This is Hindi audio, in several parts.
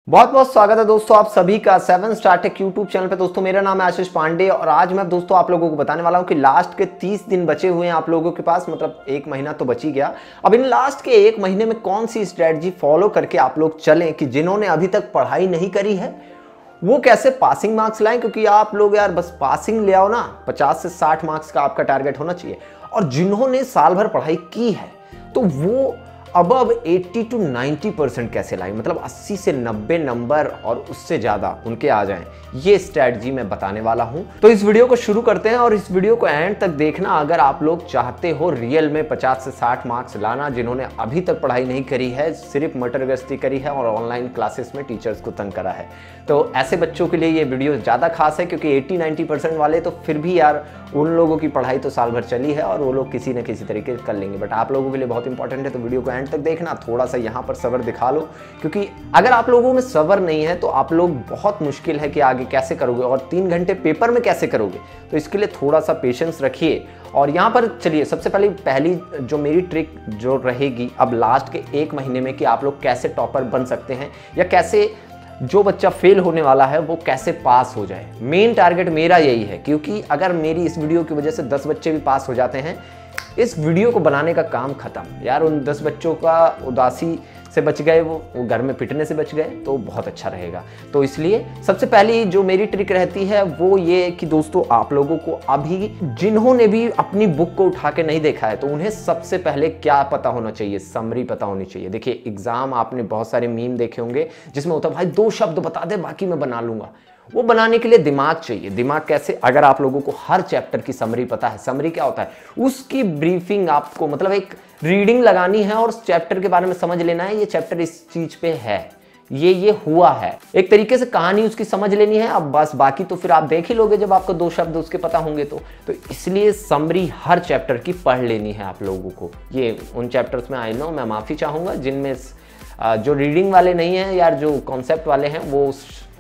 बहुत बहुत स्वागत है दोस्तों आप सभी का 7 स्टार टेक यूट्यूब चैनल पे। दोस्तों मेरा नाम है आशीष पांडे और आज मैं दोस्तों आप लोगों को बताने वाला हूं कि लास्ट के 30 दिन बचे हुए हैं आप लोगों के पास, मतलब एक महीना तो बच ही गया। अब इन लास्ट के एक महीने में कौन सी स्ट्रेटजी फॉलो करके आप लोग चलें कि जिन्होंने अभी तक पढ़ाई नहीं करी है वो कैसे पासिंग मार्क्स लाएं, क्योंकि आप लोग यार बस पासिंग ले आओ ना, 50 से 60 मार्क्स का आपका टारगेट होना चाहिए। और जिन्होंने साल भर पढ़ाई की है तो वो अबव 80 to 90% कैसे लाएं, मतलब 80 से 90 नंबर और उससे ज्यादा उनके आ जाएं, ये स्ट्रैटेजी मैं बताने वाला हूं। तो इस वीडियो को शुरू करते हैं और इस वीडियो को एंड तक देखना अगर आप लोग चाहते हो रियल में 50 से 60 मार्क्स लाना, जिन्होंने अभी तक पढ़ाई नहीं करी है, सिर्फ मटर गश्ती करी है और ऑनलाइन क्लासेस में टीचर्स को तंग करा है। तो ऐसे बच्चों के लिए ये वीडियो ज्यादा खास है क्योंकि 80-90% वाले तो फिर भी यार उन लोगों की पढ़ाई तो साल भर चली है और वो लोग किसी न किसी तरीके से कर लेंगे, बट आप लोगों के लिए बहुत इंपॉर्टेंट है। तो वीडियो को एंड तक देखना, थोड़ा सा यहाँ पर सब्र दिखा लो, क्योंकि अगर आप लोगों में सब्र नहीं है तो आप लोग बहुत मुश्किल है कि आगे कैसे करोगे और 3 घंटे पेपर में कैसे करोगे। तो इसके लिए थोड़ा सा पेशेंस रखिए। और यहाँ पर चलिए सबसे पहली जो मेरी ट्रिक जो रहेगी अब लास्ट के एक महीने में कि आप लोग कैसे टॉपर बन सकते हैं या कैसे जो बच्चा फेल होने वाला है वो कैसे पास हो जाए। मेन टारगेट मेरा यही है, क्योंकि अगर मेरी इस वीडियो की वजह से 10 बच्चे भी पास हो जाते हैं, इस वीडियो को बनाने का काम खत्म। यार उन 10 बच्चों का उदासी से बच गए, वो घर में पिटने से बच गए, तो बहुत अच्छा रहेगा। तो इसलिए सबसे पहली जो मेरी ट्रिक रहती है वो ये कि दोस्तों आप लोगों को अभी जिन्होंने भी अपनी बुक को उठा के नहीं देखा है तो उन्हें सबसे पहले क्या पता होना चाहिए, समरी पता होनी चाहिए। देखिए एग्जाम आपने बहुत सारे मीम देखे होंगे जिसमें होता है भाई 2 शब्द बता दे बाकी मैं बना लूंगा। वो बनाने के लिए दिमाग चाहिए। दिमाग कैसे? अगर आप लोगों को हर चैप्टर की समरी पता है, समरी क्या होता है, उसकी ब्रीफिंग आपको मतलब एक रीडिंग लगानी है और उस चैप्टर के बारे में समझ लेना है, ये चैप्टर इस चीज पे है, ये हुआ है, एक तरीके से कहानी उसकी समझ लेनी है। अब बस बाकी तो फिर आप देख ही लोगे जब आपको 2 शब्द उसके पता होंगे तो इसलिए समरी हर चैप्टर की पढ़ लेनी है आप लोगों को। ये उन चैप्टर्स में आई नो मैं माफी चाहूंगा जिनमें जो रीडिंग वाले नहीं हैं यार, जो कॉन्सेप्ट वाले हैं, वो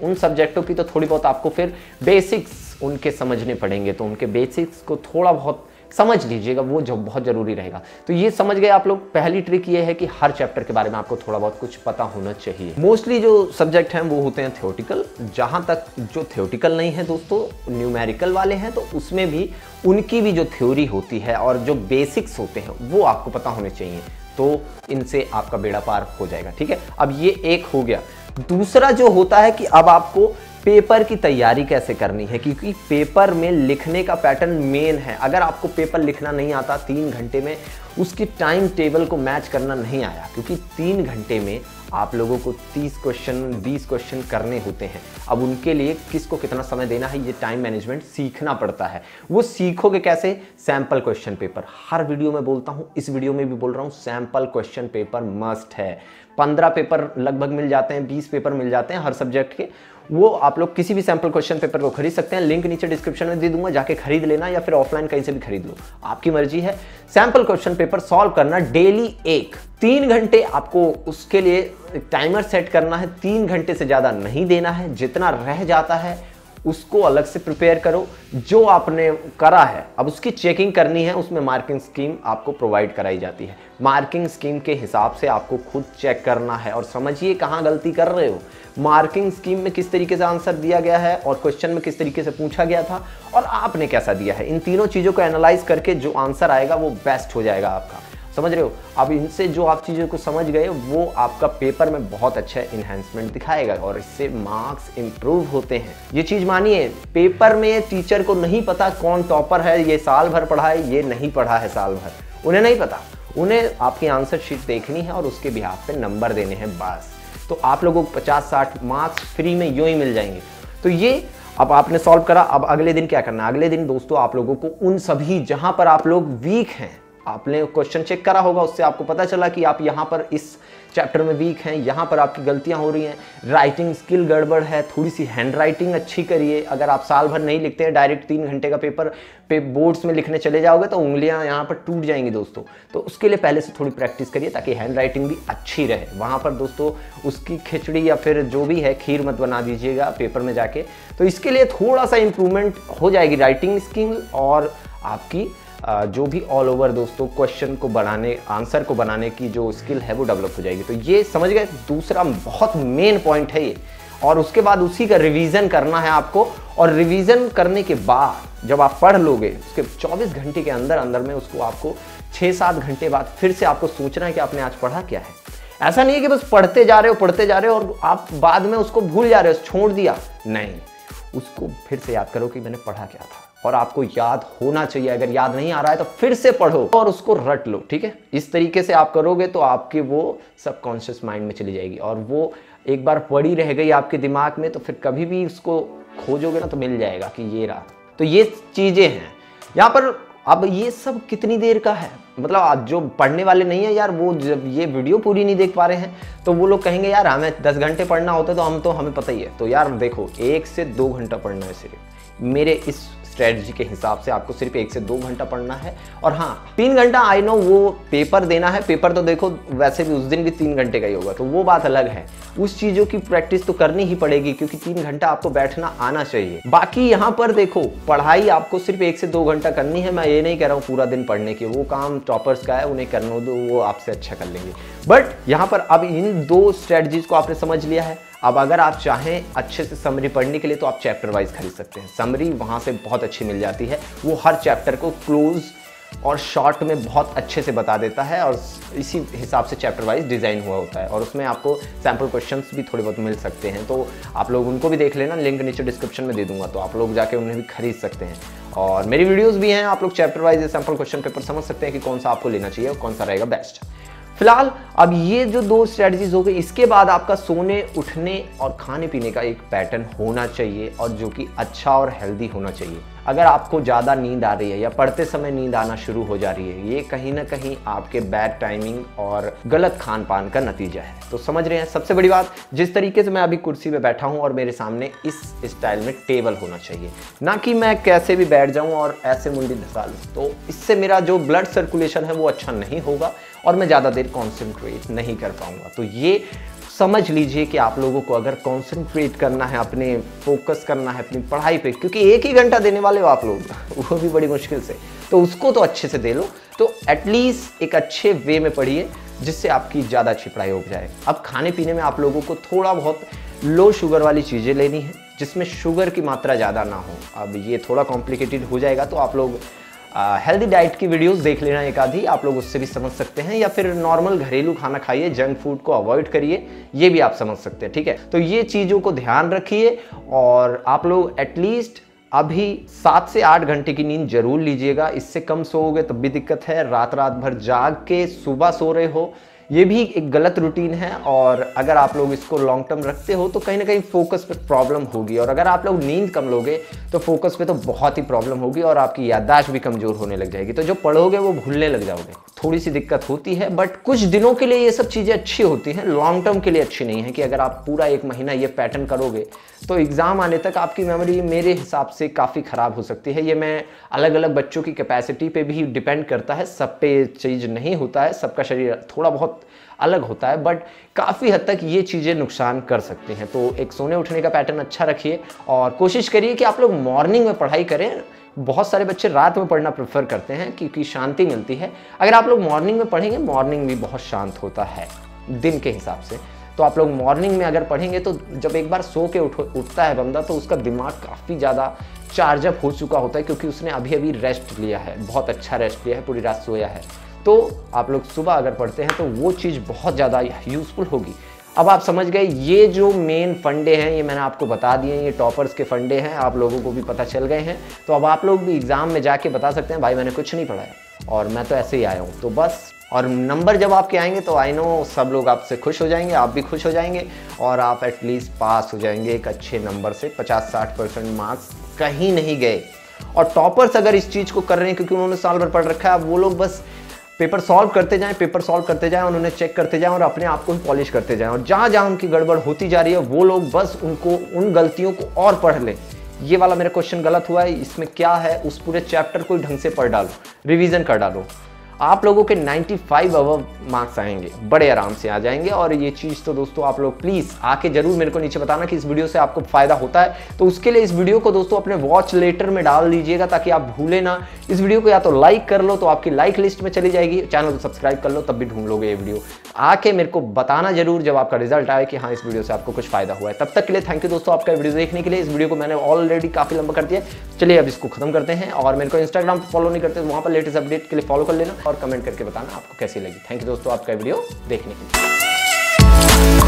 उन सब्जेक्टों की तो थोड़ी बहुत आपको फिर बेसिक्स उनके समझने पड़ेंगे, तो उनके बेसिक्स को थोड़ा बहुत समझ लीजिएगा, वो जो बहुत जरूरी रहेगा। तो ये समझ गए आप लोग। पहली ट्रिक ये है कि हर चैप्टर के बारे में आपको थोड़ा बहुत कुछ पता होना चाहिए। मोस्टली जो सब्जेक्ट हैं वो होते हैं थ्योरेटिकल। जहां तक जो थ्योरेटिकल नहीं है दोस्तों, न्यूमेरिकल वाले हैं, तो उसमें भी उनकी भी जो थ्योरी होती है और जो बेसिक्स होते हैं वो आपको पता होने चाहिए, तो इनसे आपका बेड़ा पार हो जाएगा। ठीक है, अब ये एक हो गया। दूसरा जो होता है कि अब आपको पेपर की तैयारी कैसे करनी है, क्योंकि पेपर में लिखने का पैटर्न मेन है। अगर आपको पेपर लिखना नहीं आता 3 घंटे में, उसकी टाइम टेबल को मैच करना नहीं आया, क्योंकि 3 घंटे में आप लोगों को 30 क्वेश्चन 20 क्वेश्चन करने होते हैं। अब उनके लिए किसको कितना समय देना है, ये टाइम मैनेजमेंट सीखना पड़ता है। वो सीखोगे कैसे? Sample question paper. हर वीडियो में बोलता हूं, इस वीडियो में भी बोल रहा हूं, सैंपल क्वेश्चन पेपर मस्ट है। 15 पेपर लगभग मिल जाते हैं, 20 पेपर मिल जाते हैं हर सब्जेक्ट के। वो आप लोग किसी भी सैंपल क्वेश्चन पेपर को खरीद सकते हैं, लिंक नीचे डिस्क्रिप्शन में दे दूंगा, जाके खरीद लेना या फिर ऑफलाइन कहीं से भी खरीद लो, आपकी मर्जी है। सैंपल क्वेश्चन पेपर सॉल्व करना डेली 3 घंटे आपको उसके लिए टाइमर सेट करना है। 3 घंटे से ज्यादा नहीं देना है। जितना रह जाता है उसको अलग से प्रिपेयर करो। जो आपने करा है अब उसकी चेकिंग करनी है, उसमें मार्किंग स्कीम आपको प्रोवाइड कराई जाती है। मार्किंग स्कीम के हिसाब से आपको खुद चेक करना है और समझिए कहाँ गलती कर रहे हो। मार्किंग स्कीम में किस तरीके से आंसर दिया गया है और क्वेश्चन में किस तरीके से पूछा गया था और आपने कैसा दिया है, इन तीनों चीजों को एनालाइज करके जो आंसर आएगा वो बेस्ट हो जाएगा आपका। समझ रहे हो? अब इनसे जो आप चीज़ों को समझ गए वो आपका पेपर में बहुत अच्छा इन्हेंसमेंट दिखाएगा और इससे मार्क्स इंप्रूव होते हैं। ये चीज़ मानिए, पेपर में टीचर को नहीं पता कौन टॉपर है, ये साल भर पढ़ा है, ये नहीं पढ़ा है साल भर, उन्हें नहीं पता। उन्हें आपकी आंसर शीट देखनी है और उसके बिहाफ पे नंबर देने हैं बस। तो आप लोगों को 50-60 मार्क्स फ्री में यूं ही मिल जाएंगे। तो ये अब आपने सॉल्व करा। अब अगले दिन क्या करना है? अगले दिन दोस्तों आप लोगों को उन सभी जहां पर आप लोग वीक हैं, आपने क्वेश्चन चेक करा होगा, उससे आपको पता चला कि आप यहाँ पर इस चैप्टर में वीक हैं, यहाँ पर आपकी गलतियाँ हो रही हैं, राइटिंग स्किल गड़बड़ है, थोड़ी सी हैंड राइटिंग अच्छी करिए। अगर आप साल भर नहीं लिखते हैं, डायरेक्ट 3 घंटे का पेपर पे बोर्ड्स में लिखने चले जाओगे तो उंगलियाँ यहाँ पर टूट जाएंगी दोस्तों। तो उसके लिए पहले से थोड़ी प्रैक्टिस करिए ताकि हैंड राइटिंग भी अच्छी रहे। वहाँ पर दोस्तों उसकी खिचड़ी या फिर जो भी है खीर मत बना दीजिएगा पेपर में जाके। तो इसके लिए थोड़ा सा इम्प्रूवमेंट हो जाएगी राइटिंग स्किल और आपकी जो भी ऑल ओवर दोस्तों क्वेश्चन को बनाने, आंसर को बनाने की जो स्किल है वो डेवलप हो जाएगी। तो ये समझ गए, दूसरा बहुत मेन पॉइंट है ये। और उसके बाद उसी का रिवीजन करना है आपको, और रिवीजन करने के बाद जब आप पढ़ लोगे उसके 24 घंटे के अंदर अंदर में उसको आपको 6-7 घंटे बाद फिर से आपको सोचना है कि आपने आज पढ़ा क्या है। ऐसा नहीं है कि बस पढ़ते जा रहे हो और आप बाद में उसको भूल जा रहे हो, छोड़ दिया, नहीं, उसको फिर से याद करो कि मैंने पढ़ा क्या था। और आपको याद होना चाहिए, अगर याद नहीं आ रहा है तो फिर से पढ़ो और उसको रट लो, ठीक है। इस तरीके से आप करोगे तो आपके वो सबकॉन्शियस माइंड में चली जाएगी, और वो एक बार पड़ी रह गई आपके दिमाग में, तो फिर कभी भी उसको खोजोगे ना तो मिल जाएगा कि ये रहा। तो ये चीजें हैं यहाँ पर। अब ये सब कितनी देर का है, मतलब आप जो पढ़ने वाले नहीं है यार, वो जब ये वीडियो पूरी नहीं देख पा रहे हैं तो वो लोग कहेंगे यार हमें 10 घंटे पढ़ना होता है, तो हमें पता ही है। तो यार देखो, 1 से 2 घंटा पढ़ना है सिर्फ। मेरे इस स्ट्रेटजी के हिसाब से आपको सिर्फ 1 से 2 घंटा पढ़ना है। और हाँ, 3 घंटा आई नो वो पेपर देना है, पेपर तो देखो वैसे भी उस दिन भी 3 घंटे का ही होगा, तो वो बात अलग है। उस चीज़ों की प्रैक्टिस तो करनी ही पड़ेगी, क्योंकि 3 घंटा आपको बैठना आना चाहिए। बाकी यहाँ पर देखो, पढ़ाई आपको सिर्फ 1 से 2 घंटा करनी है। मैं ये नहीं कह रहा हूँ पूरा दिन पढ़ने की, वो काम टॉपर्स का है, उन्हें करने दो, वो आपसे अच्छा कर लेंगे। बट यहाँ पर अब इन 2 स्ट्रेटजीज को आपने समझ लिया है। अब अगर आप चाहें अच्छे से समरी पढ़ने के लिए तो आप चैप्टर वाइज खरीद सकते हैं। समरी वहाँ से बहुत अच्छी मिल जाती है, वो हर चैप्टर को क्लोज और शॉर्ट में बहुत अच्छे से बता देता है, और इसी हिसाब से चैप्टर वाइज डिज़ाइन हुआ होता है। और उसमें आपको सैम्पल क्वेश्चंस भी थोड़े बहुत मिल सकते हैं, तो आप लोग उनको भी देख लेना, लिंक नीचे डिस्क्रिप्शन में दे दूंगा, तो आप लोग जाके उन्हें भी खरीद सकते हैं। और मेरी वीडियोज़ भी हैं, आप लोग chapter wise sample question paper समझ सकते हैं कि कौन सा आपको लेना चाहिए और कौन सा रहेगा बेस्ट। फिलहाल अब ये जो 2 स्ट्रेटजीज हो गई, इसके बाद आपका सोने, उठने और खाने पीने का एक पैटर्न होना चाहिए, और जो कि अच्छा और हेल्दी होना चाहिए। अगर आपको ज़्यादा नींद आ रही है या पढ़ते समय नींद आना शुरू हो जा रही है, ये कहीं ना कहीं आपके बैड टाइमिंग और गलत खान पान का नतीजा है। तो समझ रहे हैं। सबसे बड़ी बात, जिस तरीके से मैं अभी कुर्सी पे बैठा हूँ और मेरे सामने इस स्टाइल में टेबल होना चाहिए, ना कि मैं कैसे भी बैठ जाऊँ और ऐसे मुंडी धसा लूँ। तो इससे मेरा जो ब्लड सर्कुलेशन है वो अच्छा नहीं होगा और मैं ज़्यादा देर कॉन्सेंट्रेट नहीं कर पाऊँगा। तो ये समझ लीजिए कि आप लोगों को अगर कॉन्सेंट्रेट करना है, अपने फोकस करना है अपनी पढ़ाई पे, क्योंकि 1 ही घंटा देने वाले हो आप लोग, वो भी बड़ी मुश्किल से, तो उसको तो अच्छे से दे लो। तो एटलीस्ट एक अच्छे वे में पढ़िए जिससे आपकी ज़्यादा अच्छी पढ़ाई हो जाए। अब खाने पीने में आप लोगों को थोड़ा बहुत लो शुगर वाली चीज़ें लेनी है, जिसमें शुगर की मात्रा ज़्यादा ना हो। अब ये थोड़ा कॉम्प्लिकेटेड हो जाएगा, तो आप लोग हेल्दी डाइट की वीडियोस देख लेना एक आधी, आप लोग उससे भी समझ सकते हैं, या फिर नॉर्मल घरेलू खाना खाइए, जंक फूड को अवॉइड करिए, ये भी आप समझ सकते हैं, ठीक है। तो ये चीज़ों को ध्यान रखिए, और आप लोग एटलीस्ट अभी 7 से 8 घंटे की नींद जरूर लीजिएगा। इससे कम सोओगे तब भी दिक्कत है। रात भर जाग के सुबह सो रहे हो, ये भी एक गलत रूटीन है, और अगर आप लोग इसको लॉन्ग टर्म रखते हो तो कहीं ना कहीं फोकस पे प्रॉब्लम होगी, और अगर आप लोग नींद कम लोगे तो फोकस पे तो बहुत ही प्रॉब्लम होगी, और आपकी याददाश्त भी कमज़ोर होने लग जाएगी। तो जो पढ़ोगे वो भूलने लग जाओगे। थोड़ी सी दिक्कत होती है, बट कुछ दिनों के लिए ये सब चीज़ें अच्छी होती हैं, लॉन्ग टर्म के लिए अच्छी नहीं है। कि अगर आप पूरा 1 महीना ये पैटर्न करोगे तो एग्ज़ाम आने तक आपकी मेमोरी मेरे हिसाब से काफ़ी ख़राब हो सकती है। ये मैं अलग अलग बच्चों की कैपेसिटी पे भी डिपेंड करता है, सब पे चीज़ नहीं होता है, सबका शरीर थोड़ा बहुत अलग होता है, बट काफ़ी हद तक ये चीज़ें नुकसान कर सकती हैं। तो एक सोने उठने का पैटर्न अच्छा रखिए, और कोशिश करिए कि आप लोग मॉर्निंग में पढ़ाई करें। बहुत सारे बच्चे रात में पढ़ना प्रेफर करते हैं क्योंकि शांति मिलती है। अगर आप लोग मॉर्निंग में पढ़ेंगे, मॉर्निंग भी बहुत शांत होता है दिन के हिसाब से, तो आप लोग मॉर्निंग में अगर पढ़ेंगे तो जब एक बार सो के उठता है बंदा, तो उसका दिमाग काफ़ी ज़्यादा चार्जअप हो चुका होता है, क्योंकि उसने अभी अभी रेस्ट लिया है, बहुत अच्छा रेस्ट लिया है, पूरी रात सोया है। तो आप लोग सुबह अगर पढ़ते हैं तो वो चीज़ बहुत ज़्यादा यूज़फुल होगी। अब आप समझ गए, ये जो मेन फंडे हैं ये मैंने आपको बता दिए, ये टॉपर्स के फंडे हैं, आप लोगों को भी पता चल गए हैं। तो अब आप लोग भी एग्ज़ाम में जाके बता सकते हैं भाई मैंने कुछ नहीं पढ़ा है और मैं तो ऐसे ही आया हूँ, तो बस। और नंबर जब आपके आएंगे तो आई नो सब लोग आपसे खुश हो जाएंगे, आप भी खुश हो जाएंगे, और आप एटलीस्ट पास हो जाएंगे एक अच्छे नंबर से। 50-60% मार्क्स कहीं नहीं गए। और टॉपर्स अगर इस चीज़ को कर रहे हैं क्योंकि उन्होंने साल भर पढ़ रखा है, अब वो लोग बस पेपर सॉल्व करते जाएं, उन्होंने चेक करते जाएं और अपने आप को पॉलिश करते जाएं, और जहाँ जहाँ उनकी गड़बड़ होती जा रही है वो लोग बस उन गलतियों को और पढ़ लें। ये वाला मेरा क्वेश्चन गलत हुआ है, इसमें क्या है, उस पूरे चैप्टर को ढंग से पढ़ डालो, रिवीजन कर डालो। आप लोगों के 95 अबव मार्क्स आएंगे, बड़े आराम से आ जाएंगे। और ये चीज़ तो दोस्तों आप लोग प्लीज़ आके जरूर मेरे को नीचे बताना कि इस वीडियो से आपको फायदा होता है। तो उसके लिए इस वीडियो को दोस्तों अपने वॉच लेटर में डाल दीजिएगा ताकि आप भूले ना। इस वीडियो को या तो लाइक कर लो तो आपकी लाइक लिस्ट में चली जाएगी, चैनल को सब्सक्राइब कर लो तब भी ढूंढ लोगे ये वीडियो। आके मेरे को बताना जरूर जब आपका रिजल्ट आए कि हाँ इस वीडियो से आपको कुछ फायदा हुआ है। तब तक के लिए थैंक यू दोस्तों आपका वीडियो देखने के लिए। इस वीडियो को मैंने ऑलरेडी काफी लंबा कर दिया, चलिए अब इसको खत्म करते हैं। और मेरे को इंस्टाग्राम पर फॉलो नहीं करते तो वहां पर लेटेस्ट अपडेट के लिए फॉलो कर लेना और कमेंट करके बताना आपको कैसी लगी। थैंक यू दोस्तों आपका वीडियो देखने के लिए।